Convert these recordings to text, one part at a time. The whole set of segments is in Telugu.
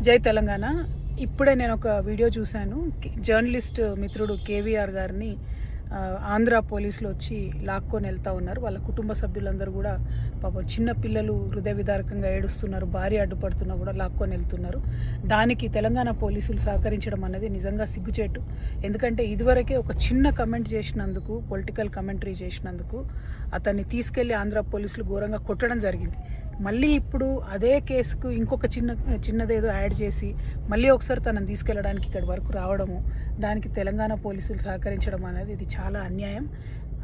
జై తెలంగాణ. ఇప్పుడే నేను ఒక వీడియో చూశాను. జర్నలిస్ట్ మిత్రుడు కేవీఆర్ గారిని ఆంధ్ర పోలీసులు వచ్చి లాక్కొని వెళ్తూ ఉన్నారు. వాళ్ళ కుటుంబ సభ్యులందరూ కూడా పాపం చిన్న పిల్లలు హృదయ విదారకంగా ఏడుస్తున్నారు. భార్య అడ్డుపడుతున్నా కూడా లాక్కొని వెళ్తున్నారు. దానికి తెలంగాణ పోలీసులు సహకరించడం అనేది నిజంగా సిగ్గుచేటు. ఎందుకంటే ఇదివరకే ఒక చిన్న కమెంట్ చేసినందుకు, పొలిటికల్ కమెంటరీ చేసినందుకు అతన్ని తీసుకెళ్లి ఆంధ్ర పోలీసులు ఘోరంగా కొట్టడం జరిగింది. మళ్ళీ ఇప్పుడు అదే కేసుకు ఇంకొక చిన్నదేదో యాడ్ చేసి మళ్ళీ ఒకసారి తనని తీసుకెళ్ళడానికి ఇక్కడి వరకు రావడము, దానికి తెలంగాణ పోలీసులు సహకరించడం అనేది ఇది చాలా అన్యాయం.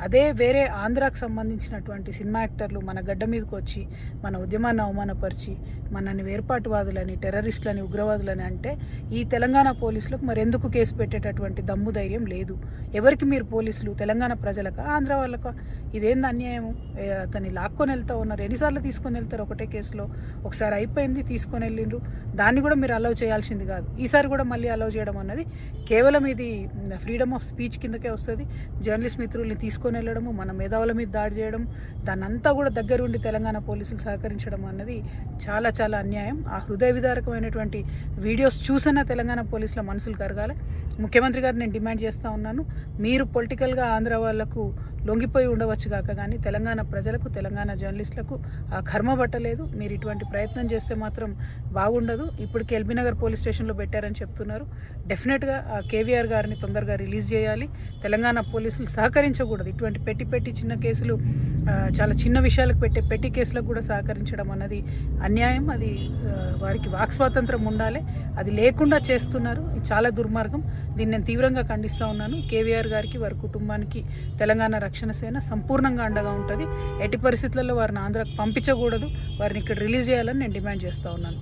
అదే వేరే ఆంధ్రాకు సంబంధించినటువంటి సినిమా యాక్టర్లు మన గడ్డ మీదకి వచ్చి మన ఉద్యమాన్ని అవమానపరిచి మనని వేర్పాటువాదులని, టెర్రరిస్టులని, ఉగ్రవాదులని అంటే ఈ తెలంగాణ పోలీసులకు మరి ఎందుకు కేసు పెట్టేటటువంటి దమ్ము ధైర్యం లేదు? ఎవరికి మీరు పోలీసులు? తెలంగాణ ప్రజలకా, ఆంధ్ర వాళ్ళకా? ఇదేంది అన్యాయము? అతన్ని లాక్కొని వెళ్తూ ఉన్నారు. ఎన్నిసార్లు తీసుకొని వెళ్తారు ఒకటే కేసులో? ఒకసారి అయిపోయింది, తీసుకొని వెళ్ళిండ్రు. దాన్ని కూడా మీరు అలౌ చేయాల్సింది కాదు. ఈసారి కూడా మళ్ళీ అలౌ చేయడం అన్నది కేవలం ఇది ఫ్రీడమ్ ఆఫ్ స్పీచ్ కిందకే వస్తుంది. జర్నలిస్ట్ మిత్రుల్ని తీసుకొని వెళ్ళడము, మన మేధావుల మీద దాడి చేయడం, దాన్నంతా కూడా దగ్గరుండి తెలంగాణ పోలీసులు సహకరించడం అన్నది చాలా చాలా అన్యాయం. ఆ హృదయ విదారకమైనటువంటి వీడియోస్ చూసినా తెలంగాణ పోలీసుల మనసులు కరగాలి. ముఖ్యమంత్రి గారు నేను డిమాండ్ చేస్తూ ఉన్నాను, మీరు పొలిటికల్గా ఆంధ్ర వాళ్లకు లొంగిపోయి ఉండవచ్చు కాక కానీ తెలంగాణ ప్రజలకు, తెలంగాణ జర్నలిస్టులకు ఆ కర్మ పట్టలేదు. మీరు ఇటువంటి ప్రయత్నం చేస్తే మాత్రం బాగుండదు. ఇప్పటికి ఎల్బీనగర్ పోలీస్ స్టేషన్లో పెట్టారని చెప్తున్నారు. డెఫినెట్గా ఆ కేవీఆర్ గారిని తొందరగా రిలీజ్ చేయాలి. తెలంగాణ పోలీసులు సహకరించకూడదు. ఇటువంటి పెట్టి చిన్న కేసులు, చాలా చిన్న విషయాలకు పెట్టి కేసులకు కూడా సహకరించడం అన్నది అన్యాయం. అది వారికి వాక్ స్వాతంత్రం ఉండాలి, అది లేకుండా చేస్తున్నారు. ఇది చాలా దుర్మార్గం. దీన్ని నేను తీవ్రంగా ఖండిస్తూ ఉన్నాను. కేవీఆర్ గారికి, వారి కుటుంబానికి తెలంగాణ రక్షణ సేన సంపూర్ణంగా అండగా ఉంటుంది. ఎట్టి పరిస్థితులలో వారిని ఆంధ్రాకు పంపించకూడదు, వారిని ఇక్కడ రిలీజ్ చేయాలని నేను డిమాండ్ చేస్తూ ఉన్నాను.